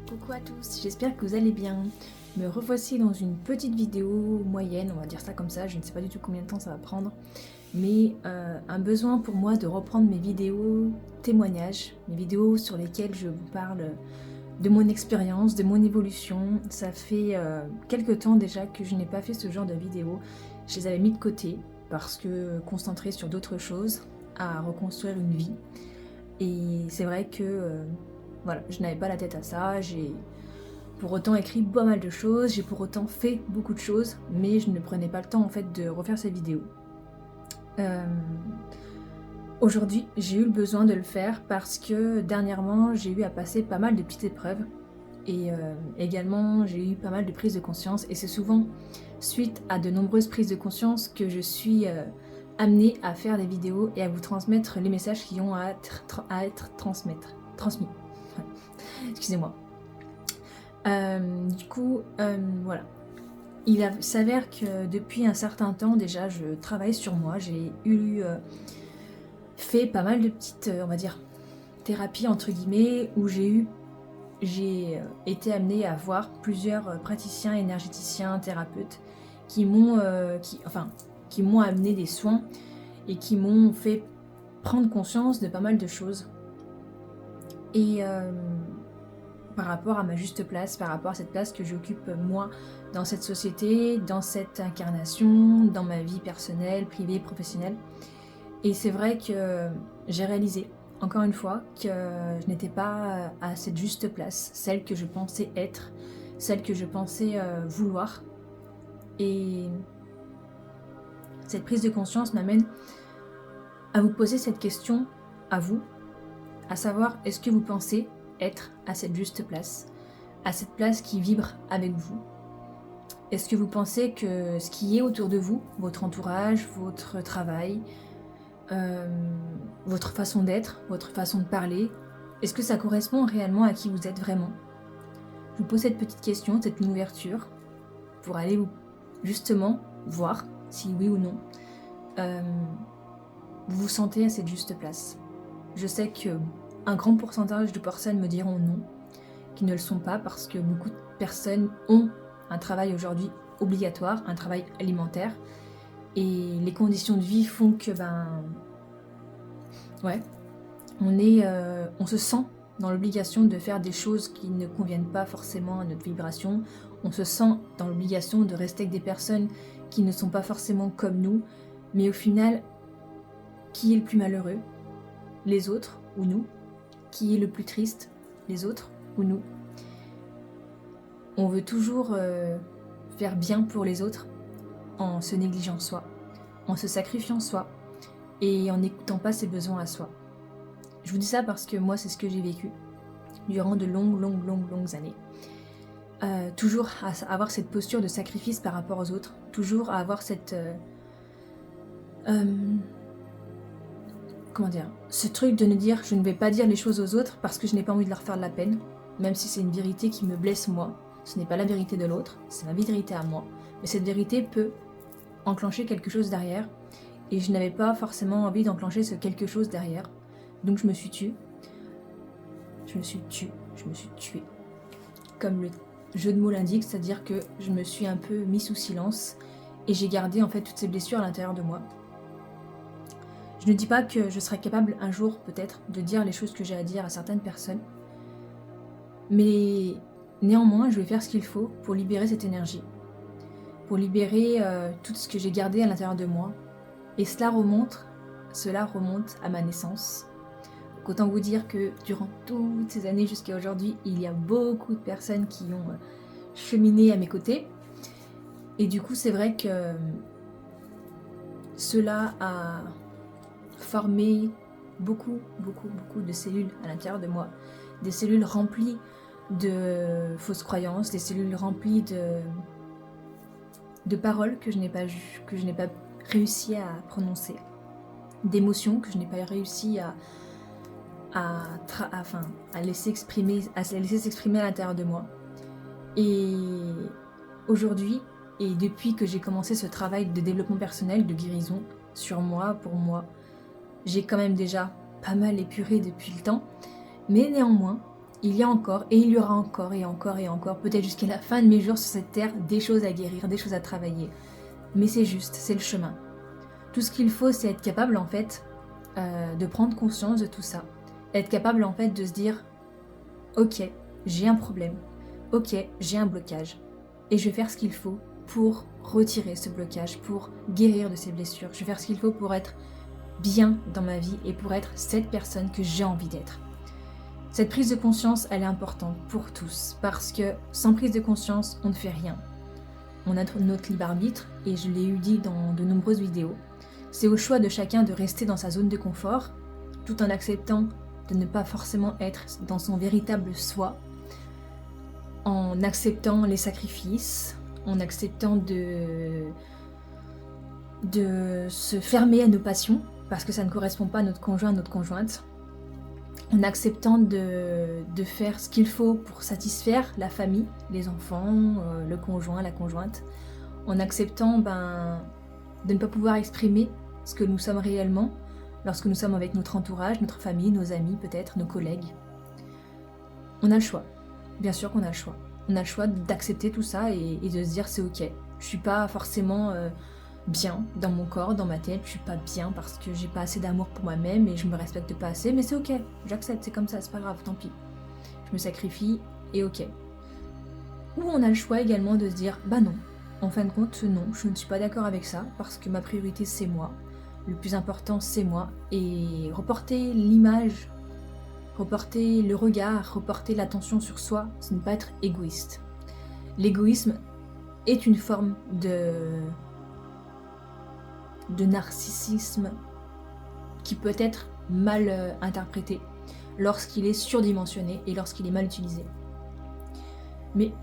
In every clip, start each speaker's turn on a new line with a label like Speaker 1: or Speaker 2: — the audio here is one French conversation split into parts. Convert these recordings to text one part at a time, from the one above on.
Speaker 1: Coucou à tous, j'espère que vous allez bien. Me revoici dans une petite vidéo moyenne, on va dire ça comme ça, je ne sais pas du tout combien de temps ça va prendre, mais un besoin pour moi de reprendre mes vidéos témoignages, mes vidéos sur lesquelles je vous parle de mon expérience, de mon évolution. Ça fait quelques temps déjà que je n'ai pas fait ce genre de vidéos, je les avais mis de côté parce que concentrée sur d'autres choses, à reconstruire une vie. Et c'est vrai que voilà, je n'avais pas la tête à ça, j'ai pour autant écrit pas mal de choses, j'ai pour autant fait beaucoup de choses, mais je ne prenais pas le temps en fait de refaire ces vidéos. Aujourd'hui, j'ai eu le besoin de le faire parce que dernièrement, j'ai eu à passer pas mal de petites épreuves et également j'ai eu pas mal de prises de conscience, et c'est souvent suite à de nombreuses prises de conscience que je suis amenée à faire des vidéos et à vous transmettre les messages qui ont à être transmis. Excusez-moi. Voilà. S'avère que depuis un certain temps déjà, je travaille sur moi. J'ai fait pas mal de petites, on va dire, thérapies entre guillemets, où j'ai été amenée à voir plusieurs praticiens, énergéticiens, thérapeutes qui m'ont amené des soins et qui m'ont fait prendre conscience de pas mal de choses. Et par rapport à ma juste place, par rapport à cette place que j'occupe moi dans cette société, dans cette incarnation, dans ma vie personnelle, privée, professionnelle. Et c'est vrai que j'ai réalisé, encore une fois, que je n'étais pas à cette juste place, celle que je pensais être, celle que je pensais vouloir. Et cette prise de conscience m'amène à vous poser cette question à vous, à savoir, est-ce que vous pensez être à cette juste place, à cette place qui vibre avec vous? Est-ce que vous pensez que ce qui est autour de vous, votre entourage, votre travail, votre façon d'être, votre façon de parler, est-ce que ça correspond réellement à qui vous êtes vraiment? Je vous pose cette petite question, cette ouverture, pour aller justement voir si oui ou non vous vous sentez à cette juste place. Je sais que un grand pourcentage de personnes me diront non, qui ne le sont pas, parce que beaucoup de personnes ont un travail aujourd'hui obligatoire, un travail alimentaire, et les conditions de vie font que on se sent dans l'obligation de faire des choses qui ne conviennent pas forcément à notre vibration, on se sent dans l'obligation de rester avec des personnes qui ne sont pas forcément comme nous, mais au final, qui est le plus malheureux? Les autres ou nous? Qui est le plus triste? Les autres ou nous? On veut toujours faire bien pour les autres en se négligeant soi, en se sacrifiant soi et en n'écoutant pas ses besoins à soi. Je vous dis ça parce que moi, c'est ce que j'ai vécu durant de longues années. Toujours à avoir cette posture de sacrifice par rapport aux autres, toujours à avoir cette... ce truc de ne dire, je ne vais pas dire les choses aux autres parce que je n'ai pas envie de leur faire de la peine, même si c'est une vérité qui me blesse moi. Ce n'est pas la vérité de l'autre, c'est ma vérité à moi. Mais cette vérité peut enclencher quelque chose derrière, et je n'avais pas forcément envie d'enclencher ce quelque chose derrière. Donc je me suis tuée. Je me suis tuée. Comme le jeu de mots l'indique, c'est-à-dire que je me suis un peu mis sous silence, et j'ai gardé en fait toutes ces blessures à l'intérieur de moi. Je ne dis pas que je serai capable un jour peut-être de dire les choses que j'ai à dire à certaines personnes, mais néanmoins je vais faire ce qu'il faut pour libérer cette énergie, pour libérer tout ce que j'ai gardé à l'intérieur de moi, et cela remonte à ma naissance. Donc autant vous dire que durant toutes ces années jusqu'à aujourd'hui, il y a beaucoup de personnes qui ont cheminé à mes côtés, et du coup c'est vrai que cela a formé beaucoup de cellules à l'intérieur de moi, des cellules remplies de fausses croyances, des cellules remplies de paroles que je n'ai pas réussi à prononcer, d'émotions que je n'ai pas réussi à laisser s'exprimer à l'intérieur de moi. Et aujourd'hui, et depuis que j'ai commencé ce travail de développement personnel, de guérison sur moi, pour moi, j'ai quand même déjà pas mal épuré depuis le temps, mais néanmoins, il y a encore, et il y aura encore, et encore, et encore, peut-être jusqu'à la fin de mes jours sur cette terre, des choses à guérir, des choses à travailler. Mais c'est juste, c'est le chemin. Tout ce qu'il faut, c'est être capable, en fait, de prendre conscience de tout ça. Être capable, en fait, de se dire, ok, j'ai un problème, ok, j'ai un blocage, et je vais faire ce qu'il faut pour retirer ce blocage, pour guérir de ces blessures. Je vais faire ce qu'il faut pour être bien dans ma vie et pour être cette personne que j'ai envie d'être. Cette prise de conscience, elle est importante pour tous, parce que sans prise de conscience, on ne fait rien. On a notre libre arbitre, et je l'ai eu dit dans de nombreuses vidéos. C'est au choix de chacun de rester dans sa zone de confort, tout en acceptant de ne pas forcément être dans son véritable soi, en acceptant les sacrifices, en acceptant de se fermer à nos passions, parce que ça ne correspond pas à notre conjoint, notre conjointe, en acceptant de faire ce qu'il faut pour satisfaire la famille, les enfants, le conjoint, la conjointe, en acceptant de ne pas pouvoir exprimer ce que nous sommes réellement lorsque nous sommes avec notre entourage, notre famille, nos amis peut-être, nos collègues. On a le choix, bien sûr qu'on a le choix. On a le choix d'accepter tout ça et de se dire c'est ok. Je suis pas forcément bien dans mon corps, dans ma tête, je suis pas bien parce que j'ai pas assez d'amour pour moi-même et je me respecte pas assez, mais c'est ok, j'accepte, c'est comme ça, c'est pas grave, tant pis. Je me sacrifie et ok. Ou on a le choix également de se dire bah non, en fin de compte non, je ne suis pas d'accord avec ça parce que ma priorité c'est moi, le plus important c'est moi, et reporter l'image, reporter le regard, reporter l'attention sur soi, c'est ne pas être égoïste. L'égoïsme est une forme de narcissisme qui peut être mal interprété lorsqu'il est surdimensionné et lorsqu'il est mal utilisé. Mais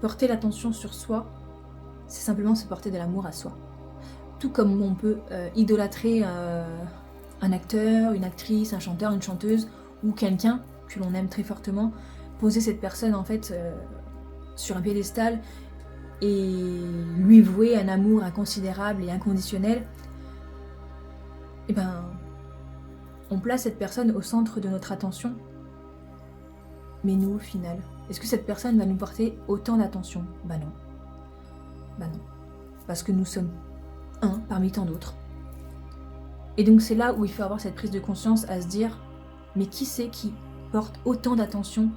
Speaker 1: porter l'attention sur soi, c'est simplement se porter de l'amour à soi. Tout comme on peut idolâtrer un acteur, une actrice, un chanteur, une chanteuse ou quelqu'un que l'on aime très fortement, poser cette personne en fait sur un piédestal et lui vouer un amour inconsidérable et inconditionnel, et on place cette personne au centre de notre attention. Mais nous, au final, est-ce que cette personne va nous porter autant d'attention ? Bah non. Bah non. Parce que nous sommes un parmi tant d'autres. Et donc c'est là où il faut avoir cette prise de conscience à se dire, mais qui c'est qui porte autant d'attention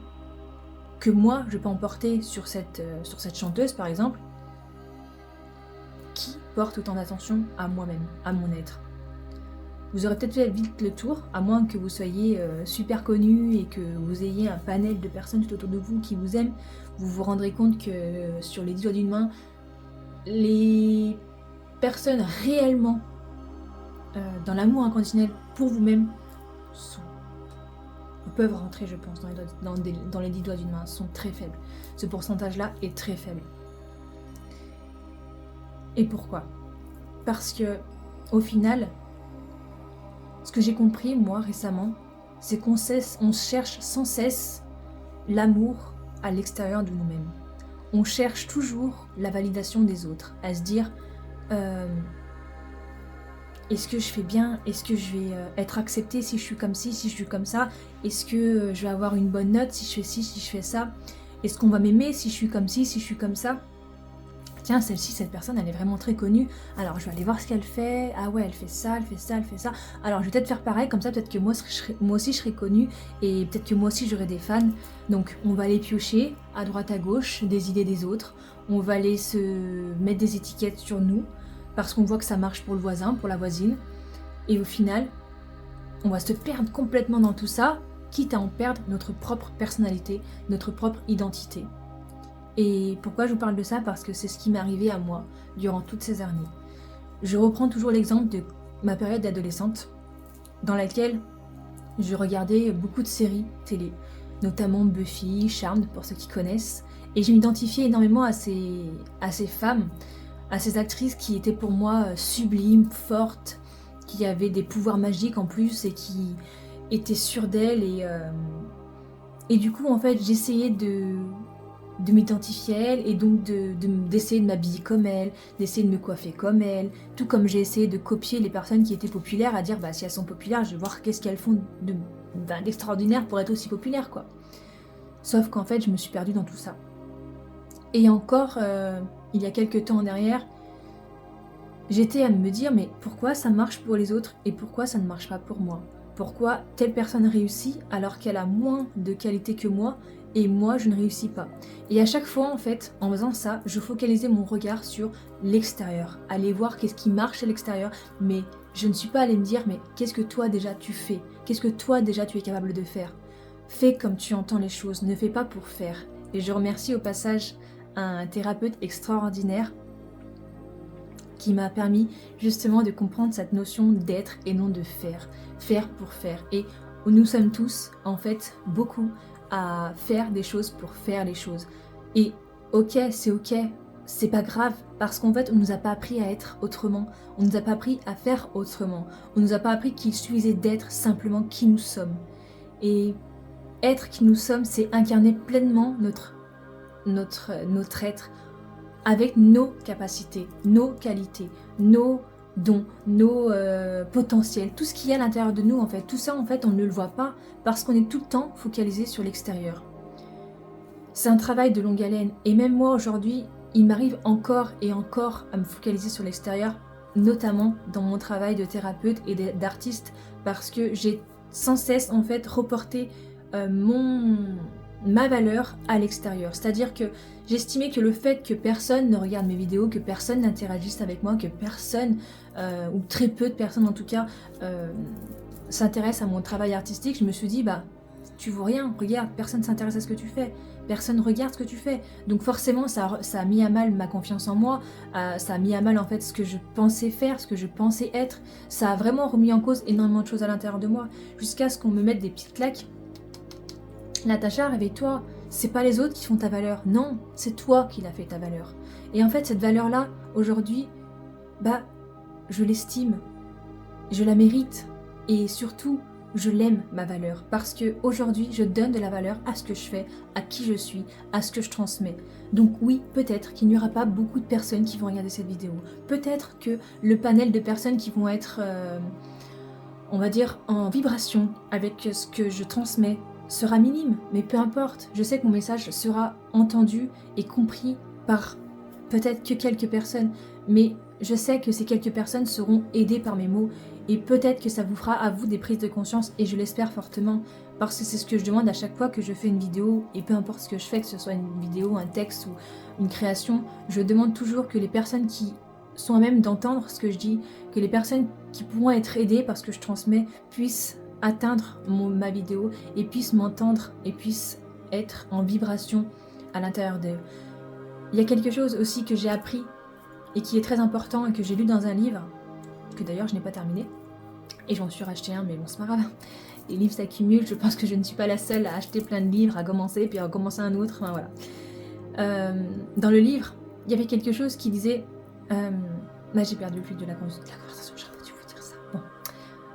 Speaker 1: que moi je peux en porter sur cette chanteuse par exemple, qui porte autant d'attention à moi-même, à mon être. Vous aurez peut-être fait vite le tour, à moins que vous soyez super connu et que vous ayez un panel de personnes tout autour de vous qui vous aiment. Vous vous rendrez compte que sur les 10 doigts d'une main, les personnes réellement dans l'amour inconditionnel pour vous-même peuvent rentrer, je pense, dans les 10 doigts d'une main, sont très faibles. Ce pourcentage-là est très faible. Et pourquoi ? Parce que, au final, ce que j'ai compris, moi, récemment, c'est qu'on cherche sans cesse l'amour à l'extérieur de nous-mêmes. On cherche toujours la validation des autres, à se dire est-ce que je fais bien ? Est-ce que je vais être acceptée si je suis comme ci, si je suis comme ça ? Est-ce que je vais avoir une bonne note si je fais ci, si je fais ça ? Est-ce qu'on va m'aimer si je suis comme ci, si je suis comme ça ? Tiens, cette personne, elle est vraiment très connue. Alors, je vais aller voir ce qu'elle fait. Ah ouais, elle fait ça, elle fait ça, elle fait ça. Alors, je vais peut-être faire pareil, comme ça, peut-être que moi aussi, je serai connue. Et peut-être que moi aussi, j'aurai des fans. Donc, on va aller piocher à droite, à gauche, des idées des autres. On va aller se mettre des étiquettes sur nous, parce qu'on voit que ça marche pour le voisin, pour la voisine. Et au final, on va se perdre complètement dans tout ça, quitte à en perdre notre propre personnalité, notre propre identité. Et pourquoi je vous parle de ça ? Parce que c'est ce qui m'est arrivé à moi durant toutes ces années. Je reprends toujours l'exemple de ma période d'adolescente, dans laquelle je regardais beaucoup de séries télé, notamment Buffy, Charmed, pour ceux qui connaissent, et je m'identifiais énormément à ces femmes, à ces actrices qui étaient pour moi sublimes, fortes, qui avaient des pouvoirs magiques en plus et qui étaient sûres d'elles. Et du coup, en fait, j'essayais de m'identifier à elles et donc d'essayer de m'habiller comme elles, d'essayer de me coiffer comme elles, tout comme j'ai essayé de copier les personnes qui étaient populaires, à dire bah si elles sont populaires, je vais voir qu'est-ce qu'elles font d'extraordinaire pour être aussi populaire, quoi. Sauf qu'en fait, je me suis perdue dans tout ça. Et encore, il y a quelques temps en arrière, j'étais à me dire, mais pourquoi ça marche pour les autres et pourquoi ça ne marche pas pour moi? Pourquoi telle personne réussit alors qu'elle a moins de qualité que moi et moi je ne réussis pas? Et à chaque fois, en fait, en faisant ça, je focalisais mon regard sur l'extérieur, aller voir qu'est-ce qui marche à l'extérieur, mais je ne suis pas allée me dire, mais qu'est-ce que toi déjà tu fais? Qu'est-ce que toi déjà tu es capable de faire? Fais comme tu entends les choses, ne fais pas pour faire. Et je remercie au passage un thérapeute extraordinaire qui m'a permis justement de comprendre cette notion d'être et non de faire. Faire pour faire. Et nous sommes tous, en fait, beaucoup à faire des choses pour faire les choses. Et ok, c'est pas grave, parce qu'en fait, on nous a pas appris à être autrement. On nous a pas appris à faire autrement. On nous a pas appris qu'il suffisait d'être simplement qui nous sommes. Et être qui nous sommes, c'est incarner pleinement notre être, avec nos capacités, nos qualités, nos dons, nos potentiels, tout ce qu'il y a à l'intérieur de nous en fait. Tout ça en fait on ne le voit pas parce qu'on est tout le temps focalisé sur l'extérieur. C'est un travail de longue haleine et même moi aujourd'hui il m'arrive encore et encore à me focaliser sur l'extérieur, notamment dans mon travail de thérapeute et d'artiste parce que j'ai sans cesse en fait reporté ma valeur à l'extérieur. C'est-à-dire que j'estimais que le fait que personne ne regarde mes vidéos, que personne n'interagisse avec moi, que personne, ou très peu de personnes en tout cas, s'intéressent à mon travail artistique, je me suis dit, bah, tu vaux rien, regarde, personne s'intéresse à ce que tu fais, personne regarde ce que tu fais. Donc forcément, ça a mis à mal ma confiance en moi, ça a mis à mal en fait ce que je pensais faire, ce que je pensais être. Ça a vraiment remis en cause énormément de choses à l'intérieur de moi, jusqu'à ce qu'on me mette des petites claques. Natacha, réveille-toi, c'est pas les autres qui font ta valeur, non, c'est toi qui l'as fait ta valeur. Et en fait, cette valeur-là, aujourd'hui, bah, je l'estime, je la mérite, et surtout, je l'aime, ma valeur, parce que aujourd'hui, je donne de la valeur à ce que je fais, à qui je suis, à ce que je transmets. Donc oui, peut-être qu'il n'y aura pas beaucoup de personnes qui vont regarder cette vidéo. Peut-être que le panel de personnes qui vont être, on va dire, en vibration avec ce que je transmets, sera minime, mais peu importe, je sais que mon message sera entendu et compris par peut-être que quelques personnes, mais je sais que ces quelques personnes seront aidées par mes mots et peut-être que ça vous fera à vous des prises de conscience et je l'espère fortement parce que c'est ce que je demande à chaque fois que je fais une vidéo et peu importe ce que je fais, que ce soit une vidéo, un texte ou une création, je demande toujours que les personnes qui sont à même d'entendre ce que je dis, que les personnes qui pourront être aidées parce que je transmets puissent atteindre ma vidéo et puissent m'entendre et puissent être en vibration à l'intérieur d'eux. Il y a quelque chose aussi que j'ai appris et qui est très important et que j'ai lu dans un livre, que d'ailleurs je n'ai pas terminé, et j'en suis racheté un, mais bon c'est pas grave, les livres s'accumulent, je pense que je ne suis pas la seule à acheter plein de livres, à commencer, puis à recommencer un autre, enfin voilà. Dans le livre, il y avait quelque chose qui disait, bah, j'ai perdu le fil de la conversation, j'aurais pas dû vous dire ça, bon,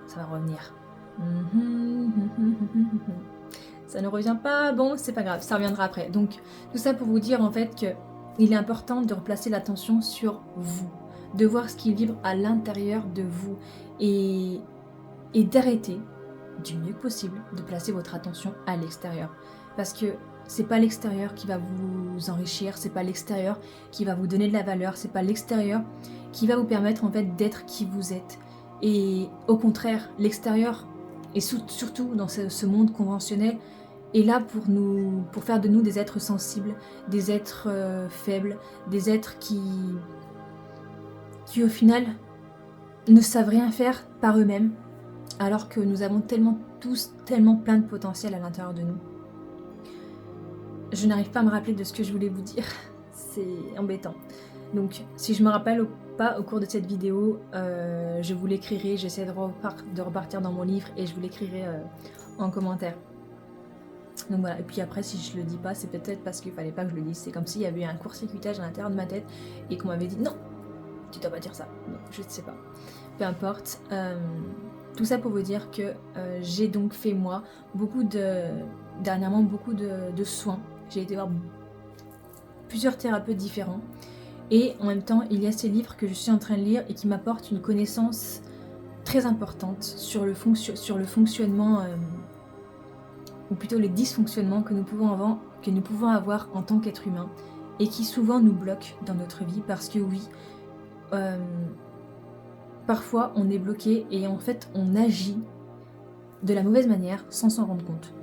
Speaker 1: ça va revenir. Ça ne revient pas, bon c'est pas grave, ça reviendra après. Donc tout ça pour vous dire en fait que il est important de replacer l'attention sur vous, de voir ce qui vibre à l'intérieur de vous et d'arrêter du mieux possible de placer votre attention à l'extérieur. Parce que c'est pas l'extérieur qui va vous enrichir, c'est pas l'extérieur qui va vous donner de la valeur, c'est pas l'extérieur qui va vous permettre en fait d'être qui vous êtes. Et au contraire, l'extérieur, et surtout dans ce monde conventionnel, est là pour faire de nous des êtres sensibles, des êtres faibles, des êtres qui au final ne savent rien faire par eux-mêmes, alors que nous avons tous tellement plein de potentiel à l'intérieur de nous. Je n'arrive pas à me rappeler de ce que je voulais vous dire, c'est embêtant. Donc si je me rappelle pas au cours de cette vidéo, je vous l'écrirai, j'essaie de repartir dans mon livre et je vous l'écrirai en commentaire. Donc voilà, et puis après si je le dis pas, c'est peut-être parce qu'il fallait pas que je le dise, c'est comme s'il y avait un court-circuitage à l'intérieur de ma tête et qu'on m'avait dit non, tu dois pas dire ça, non, je ne sais pas, peu importe. Tout ça pour vous dire que j'ai donc fait moi dernièrement beaucoup de soins, j'ai été voir plusieurs thérapeutes différents et en même temps il y a ces livres que je suis en train de lire et qui m'apportent une connaissance très importante sur le fonctionnement ou plutôt les dysfonctionnements que nous pouvons avoir en tant qu'être humain, et qui souvent nous bloquent dans notre vie, parce que oui, parfois on est bloqué et en fait on agit de la mauvaise manière sans s'en rendre compte.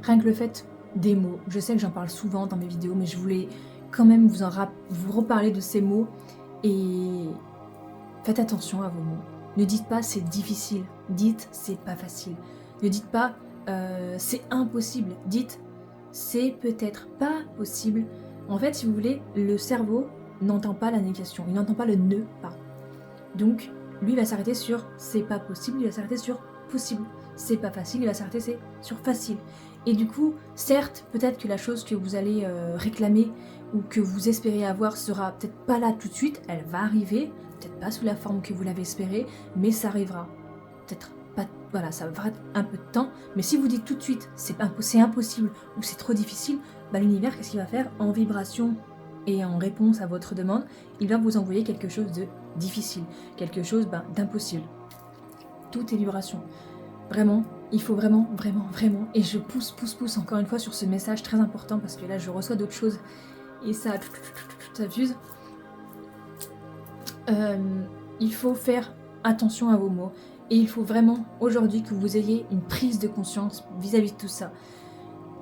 Speaker 1: Rien que le fait des mots, je sais que j'en parle souvent dans mes vidéos, mais je voulais quand même vous reparler de ces mots, et faites attention à vos mots. Ne dites pas c'est difficile, dites c'est pas facile. Ne dites pas c'est impossible, dites c'est peut-être pas possible. En fait, si vous voulez, le cerveau n'entend pas la négation, il n'entend pas le ne pas. Donc, lui va s'arrêter sur c'est pas possible, il va s'arrêter sur possible. C'est pas facile, il va s'arrêter sur facile. Et du coup, certes, peut-être que la chose que vous allez réclamer ou que vous espérez avoir sera peut-être pas là tout de suite, elle va arriver, peut-être pas sous la forme que vous l'avez espéré, mais ça arrivera. Peut-être pas, voilà, ça va être un peu de temps, mais si vous dites tout de suite c'est impossible ou c'est trop difficile, bah, l'univers, qu'est-ce qu'il va faire? En vibration et en réponse à votre demande, il va vous envoyer quelque chose de difficile, quelque chose d'impossible. Tout est vibration. Vraiment, il faut vraiment, et je pousse encore une fois sur ce message très important, parce que là je reçois d'autres choses et ça fuse. Il faut faire attention à vos mots, et il faut vraiment aujourd'hui que vous ayez une prise de conscience vis-à-vis de tout ça.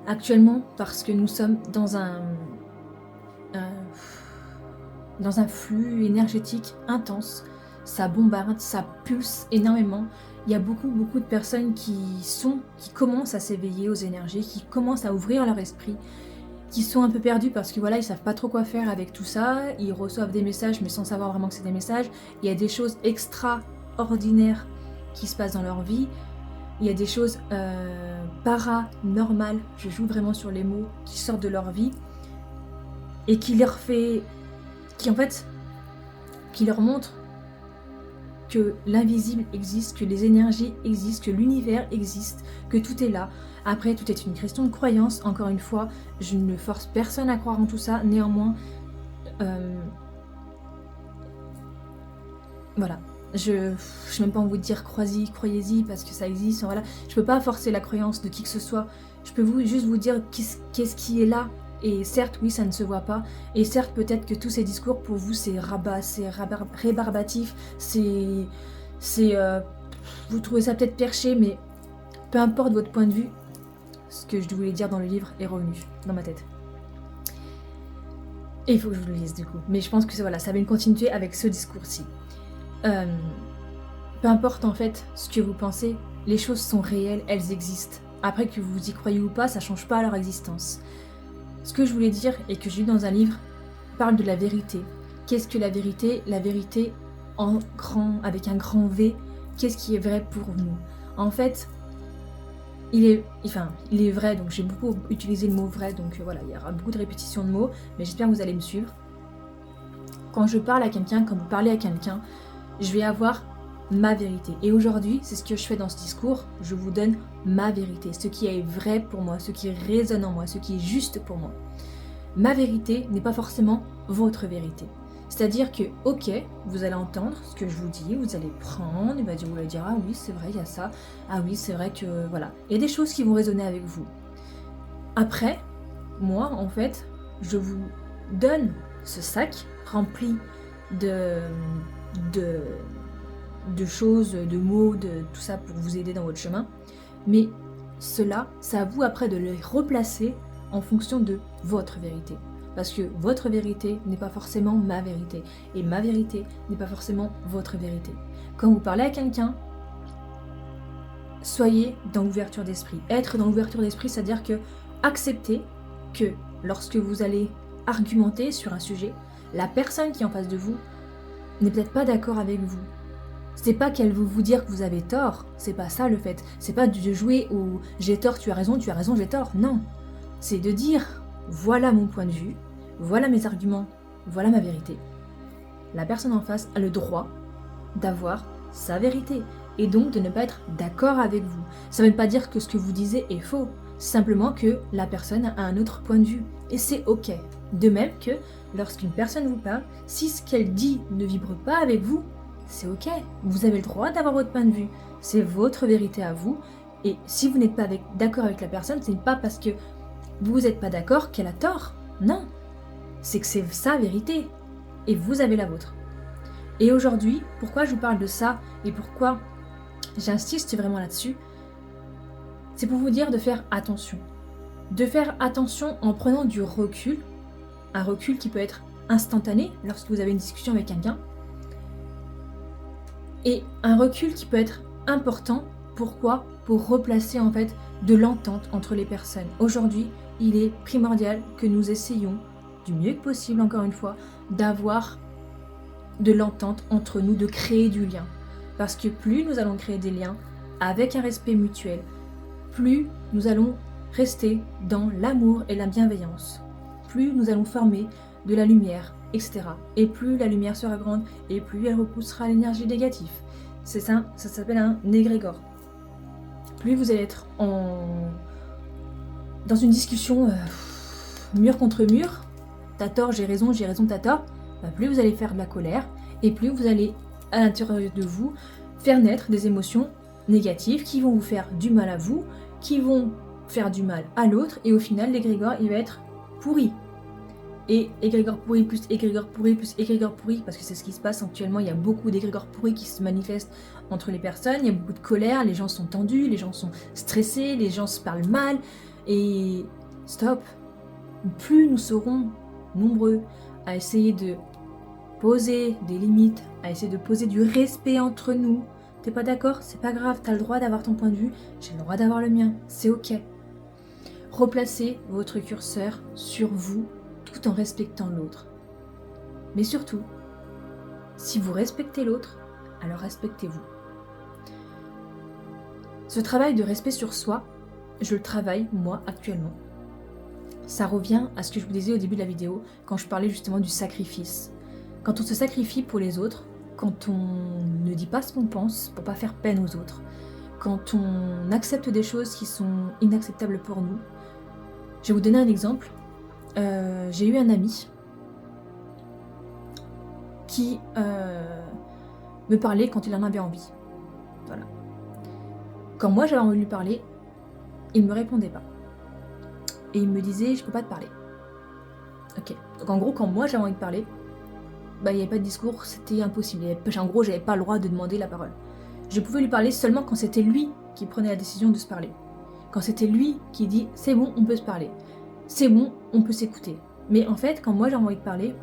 Speaker 1: Actuellement, parce que nous sommes dans un flux énergétique intense, ça bombarde, ça pulse énormément. Il y a beaucoup de personnes qui commencent à s'éveiller aux énergies, qui commencent à ouvrir leur esprit, qui sont un peu perdus parce que voilà, ils savent pas trop quoi faire avec tout ça, ils reçoivent des messages mais sans savoir vraiment que c'est des messages. Il y a des choses extraordinaires qui se passent dans leur vie, il y a des choses paranormales, je joue vraiment sur les mots, qui sortent de leur vie et qui leur montrent que l'invisible existe, que les énergies existent, que l'univers existe, que tout est là. Après, tout est une question de croyance. Encore une fois, je ne force personne à croire en tout ça. Néanmoins, voilà. Je ne sais même pas vous dire croyez-y parce que ça existe. Voilà. Je peux pas forcer la croyance de qui que ce soit. Je peux juste vous dire qu'est-ce qui est là. Et certes, oui, ça ne se voit pas. Et certes, peut-être que tous ces discours, pour vous, c'est rébarbatif, vous trouvez ça peut-être perché, mais peu importe votre point de vue, ce que je voulais dire dans le livre est revenu dans ma tête. Et il faut que je vous le lise, du coup. Mais je pense que voilà, ça avait une continuité avec ce discours-ci. Peu importe, en fait, ce que vous pensez, les choses sont réelles, elles existent. Après, que vous y croyez ou pas, ça change pas leur existence. Ce que je voulais dire, et que j'ai lu dans un livre, parle de la vérité. Qu'est-ce que la vérité? La vérité avec un grand V, qu'est-ce qui est vrai pour nous? En fait, il est vrai, donc j'ai beaucoup utilisé le mot vrai, donc voilà, il y aura beaucoup de répétitions de mots, mais j'espère que vous allez me suivre. Quand je parle à quelqu'un, quand vous parlez à quelqu'un, je vais avoir ma vérité. Et aujourd'hui, c'est ce que je fais dans ce discours, je vous donne ma vérité, ce qui est vrai pour moi, ce qui résonne en moi, ce qui est juste pour moi. Ma vérité n'est pas forcément votre vérité. C'est-à-dire que, ok, vous allez entendre ce que je vous dis, vous allez prendre, vous allez dire, ah oui, c'est vrai, il y a ça, ah oui, c'est vrai que, voilà. Il y a des choses qui vont résonner avec vous. Après, moi, en fait, je vous donne ce sac rempli de choses, de mots, de tout ça pour vous aider dans votre chemin. Mais cela, c'est à vous après de les replacer en fonction de votre vérité. Parce que votre vérité n'est pas forcément ma vérité. Et ma vérité n'est pas forcément votre vérité. Quand vous parlez à quelqu'un, soyez dans l'ouverture d'esprit. Être dans l'ouverture d'esprit, c'est-à-dire que acceptez que lorsque vous allez argumenter sur un sujet, la personne qui est en face de vous n'est peut-être pas d'accord avec vous. C'est pas qu'elle veut vous dire que vous avez tort, c'est pas ça le fait. C'est pas de jouer au j'ai tort, tu as raison, j'ai tort. Non. C'est de dire voilà mon point de vue, voilà mes arguments, voilà ma vérité. La personne en face a le droit d'avoir sa vérité et donc de ne pas être d'accord avec vous. Ça ne veut pas dire que ce que vous disiez est faux, c'est simplement que la personne a un autre point de vue et c'est ok. De même que lorsqu'une personne vous parle, si ce qu'elle dit ne vibre pas avec vous, c'est ok, vous avez le droit d'avoir votre point de vue, c'est votre vérité à vous, Et si vous n'êtes pas d'accord avec la personne, ce n'est pas parce que vous n'êtes pas d'accord qu'elle a tort. Non, c'est que c'est sa vérité et vous avez la vôtre. Et aujourd'hui, pourquoi je vous parle de ça et pourquoi j'insiste vraiment là-dessus, c'est pour vous dire de faire attention. De faire attention en prenant du recul, un recul qui peut être instantané lorsque vous avez une discussion avec quelqu'un, et un recul qui peut être important. Pourquoi ? Pour replacer en fait de l'entente entre les personnes. Aujourd'hui, il est primordial que nous essayions, du mieux que possible encore une fois, d'avoir de l'entente entre nous, de créer du lien. Parce que plus nous allons créer des liens avec un respect mutuel, plus nous allons rester dans l'amour et la bienveillance. Plus nous allons former de la lumière, etc. Et plus la lumière sera grande, et plus elle repoussera l'énergie négative. C'est ça, ça s'appelle un égrégore. Plus vous allez être dans une discussion mur contre mur, t'as tort, j'ai raison, t'as tort, plus vous allez faire de la colère, et plus vous allez, à l'intérieur de vous, faire naître des émotions négatives qui vont vous faire du mal à vous, qui vont faire du mal à l'autre, et au final, l'égrégore, il va être pourri. Et égrégore pourri plus égrégore pourri plus égrégore pourri, parce que c'est ce qui se passe actuellement, il y a beaucoup d'égrégores pourris qui se manifestent entre les personnes, il y a beaucoup de colère, les gens sont tendus, les gens sont stressés, les gens se parlent mal, et stop. Plus nous serons nombreux à essayer de poser des limites, à essayer de poser du respect entre nous. T'es pas d'accord? C'est pas grave, t'as le droit d'avoir ton point de vue, j'ai le droit d'avoir le mien, c'est ok. Replacez votre curseur sur vous tout en respectant l'autre. Mais surtout, si vous respectez l'autre, alors respectez-vous. Ce travail de respect sur soi, je le travaille moi actuellement. Ça revient à ce que je vous disais au début de la vidéo, quand je parlais justement du sacrifice. Quand on se sacrifie pour les autres, quand on ne dit pas ce qu'on pense pour pas faire peine aux autres, quand on accepte des choses qui sont inacceptables pour nous. Je vais vous donner un exemple. J'ai eu un ami qui me parlait quand il en avait envie. Voilà. Quand moi j'avais envie de lui parler, il ne me répondait pas. Et il me disait, je peux pas te parler. Ok. Donc en gros, quand moi j'avais envie de parler, il n'y avait pas de discours, c'était impossible. En gros, j'avais pas le droit de demander la parole. Je pouvais lui parler seulement quand c'était lui qui prenait la décision de se parler. Quand c'était lui qui dit, c'est bon, on peut se parler. C'est bon, on peut s'écouter. Mais en fait, quand moi j'avais envie de parler,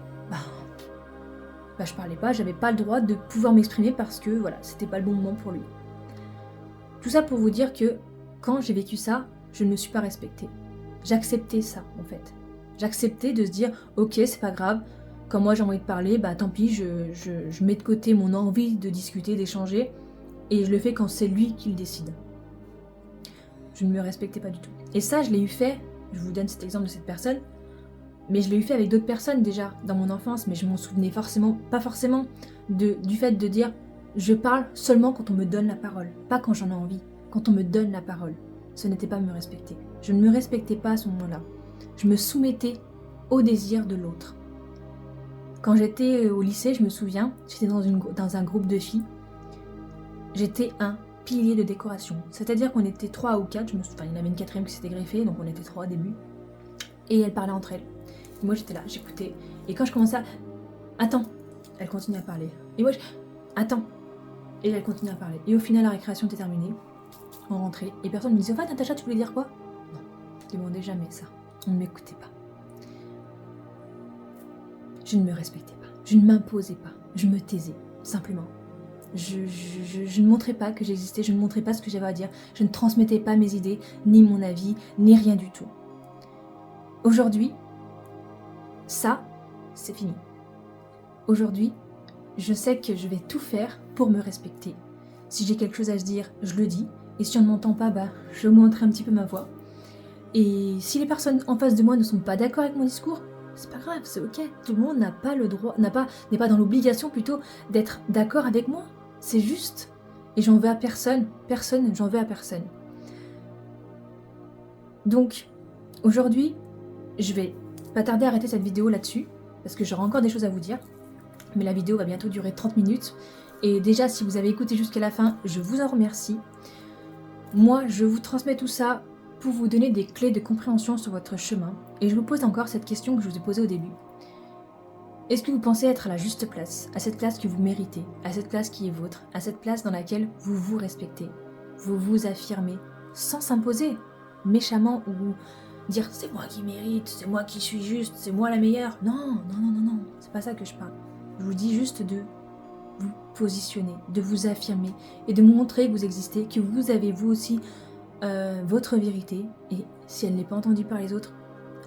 Speaker 1: je parlais pas, j'avais pas le droit de pouvoir m'exprimer parce que voilà, c'était pas le bon moment pour lui. Tout ça pour vous dire que quand j'ai vécu ça, je ne me suis pas respectée. J'acceptais ça en fait. J'acceptais de se dire, ok, c'est pas grave, quand moi j'ai envie de parler, tant pis, je mets de côté mon envie de discuter, d'échanger, et je le fais quand c'est lui qui le décide. Je ne me respectais pas du tout. Et ça, je l'ai eu fait, je vous donne cet exemple de cette personne, mais je l'ai eu fait avec d'autres personnes déjà dans mon enfance, mais je m'en souvenais pas forcément du fait de dire je parle seulement quand on me donne la parole, pas quand j'en ai envie, quand on me donne la parole. Ce n'était pas me respecter. Je ne me respectais pas à ce moment-là. Je me soumettais au désir de l'autre. Quand j'étais au lycée, je me souviens, j'étais dans un groupe de filles, j'étais un pilier de décoration. C'est-à-dire qu'on était 3 ou 4, il y en avait une 4e qui s'était greffée, donc on était 3 au début. Et elles parlaient entre elles. Et moi j'étais là, j'écoutais. Et quand je commençais à... Attends, elle continue à parler. Et moi Attends. Et elle continue à parler. Et au final la récréation était terminée. On rentrait. Et personne me disait, enfin Natacha, tu voulais dire quoi? Non, je ne demandais jamais ça. On ne m'écoutait pas. Je ne me respectais pas. Je ne m'imposais pas. Je me taisais, simplement. Je ne montrais pas que j'existais, je ne montrais pas ce que j'avais à dire, je ne transmettais pas mes idées, ni mon avis, ni rien du tout. Aujourd'hui, ça, c'est fini. Aujourd'hui, je sais que je vais tout faire pour me respecter. Si j'ai quelque chose à se dire, je le dis, et si on ne m'entend pas, je montre un petit peu ma voix. Et si les personnes en face de moi ne sont pas d'accord avec mon discours, c'est pas grave, c'est ok. Tout le monde n'a pas le droit, n'est pas dans l'obligation plutôt d'être d'accord avec moi. C'est juste. Et j'en veux à personne. J'en veux à personne. Donc, aujourd'hui, je vais pas tarder à arrêter cette vidéo là-dessus, parce que j'aurai encore des choses à vous dire. Mais la vidéo va bientôt durer 30 minutes. Et déjà, si vous avez écouté jusqu'à la fin, je vous en remercie. Moi, je vous transmets tout ça pour vous donner des clés de compréhension sur votre chemin. Et je vous pose encore cette question que je vous ai posée au début. Est-ce que vous pensez être à la juste place, à cette place que vous méritez, à cette place qui est vôtre, à cette place dans laquelle vous vous respectez, vous vous affirmez, sans s'imposer méchamment ou dire c'est moi qui mérite, c'est moi qui suis juste, c'est moi la meilleure. Non, non, non, non, non, c'est pas ça que je parle. Je vous dis juste de vous positionner, de vous affirmer et de montrer que vous existez, que vous avez vous aussi votre vérité, et si elle n'est pas entendue par les autres,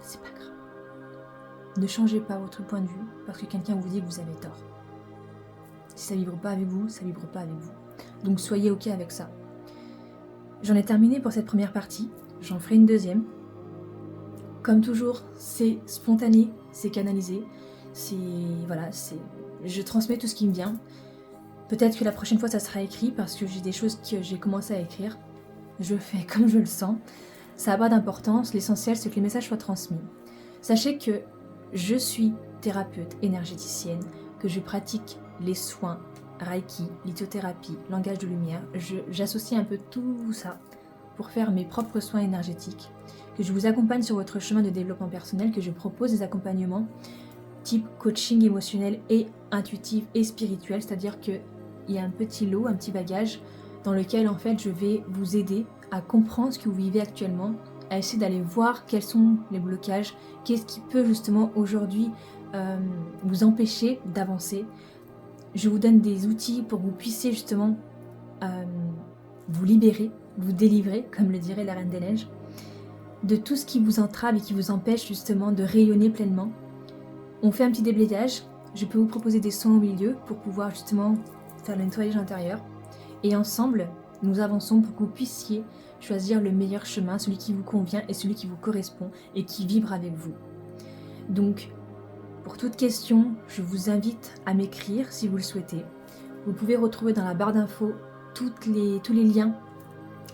Speaker 1: c'est pas grave. Ne changez pas votre point de vue parce que quelqu'un vous dit que vous avez tort. Si ça vibre pas avec vous, ça vibre pas avec vous. Donc soyez ok avec ça. J'en ai terminé pour cette première partie, j'en ferai une deuxième. Comme toujours, c'est spontané, c'est canalisé, je transmets tout ce qui me vient. Peut-être que la prochaine fois ça sera écrit parce que j'ai des choses que j'ai commencé à écrire. Je fais comme je le sens. Ça n'a pas d'importance, l'essentiel c'est que les messages soient transmis. Sachez que je suis thérapeute énergéticienne, que je pratique les soins, Reiki, lithothérapie, langage de lumière. J'associe un peu tout ça pour faire mes propres soins énergétiques, que je vous accompagne sur votre chemin de développement personnel, que je propose des accompagnements type coaching émotionnel et intuitif et spirituel, c'est-à-dire qu'il y a un petit lot, un petit bagage dans lequel en fait je vais vous aider à comprendre ce que vous vivez actuellement, à essayer d'aller voir quels sont les blocages, qu'est-ce qui peut justement aujourd'hui vous empêcher d'avancer. Je vous donne des outils pour que vous puissiez justement vous libérer, vous délivrer, comme le dirait la Reine des Neiges, de tout ce qui vous entrave et qui vous empêche justement de rayonner pleinement. On fait un petit déblayage, je peux vous proposer des soins au milieu pour pouvoir justement faire le nettoyage intérieur. Et ensemble, nous avançons pour que vous puissiez choisir le meilleur chemin, celui qui vous convient et celui qui vous correspond et qui vibre avec vous. Donc, pour toute question, je vous invite à m'écrire si vous le souhaitez. Vous pouvez retrouver dans la barre d'infos tous les liens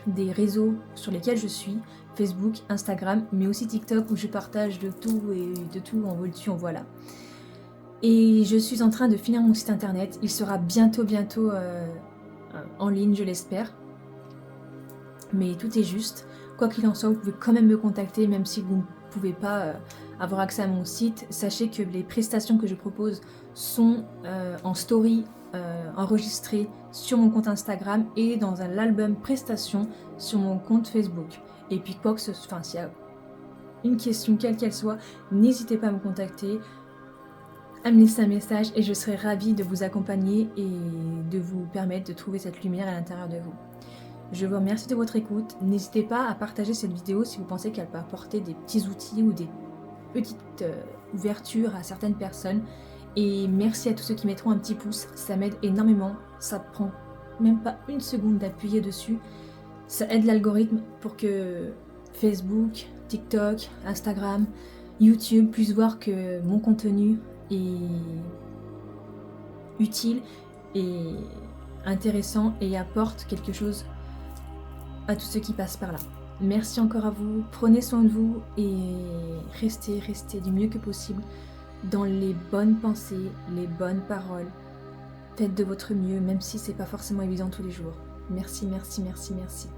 Speaker 1: des réseaux sur lesquels je suis, Facebook, Instagram, mais aussi TikTok où je partage de tout et de tout en veux-tu, en voilà. Et je suis en train de finir mon site internet, il sera bientôt en ligne, je l'espère. Mais tout est juste. Quoi qu'il en soit, vous pouvez quand même me contacter, même si vous ne pouvez pas avoir accès à mon site. Sachez que les prestations que je propose sont en story enregistrées sur mon compte Instagram et dans l'album prestations sur mon compte Facebook. Et puis s'il y a une question quelle qu'elle soit, n'hésitez pas à me contacter, à me laisser un message et je serai ravie de vous accompagner et de vous permettre de trouver cette lumière à l'intérieur de vous. Je vous remercie de votre écoute. N'hésitez pas à partager cette vidéo si vous pensez qu'elle peut apporter des petits outils ou des petites ouvertures à certaines personnes. Et merci à tous ceux qui mettront un petit pouce, ça m'aide énormément. Ça prend même pas une seconde d'appuyer dessus. Ça aide l'algorithme pour que Facebook, TikTok, Instagram, YouTube puissent voir que mon contenu est utile et intéressant et apporte quelque chose à tous ceux qui passent par là. Merci encore à vous, prenez soin de vous et restez du mieux que possible dans les bonnes pensées, les bonnes paroles. Faites de votre mieux, même si c'est pas forcément évident tous les jours. Merci, merci, merci, merci.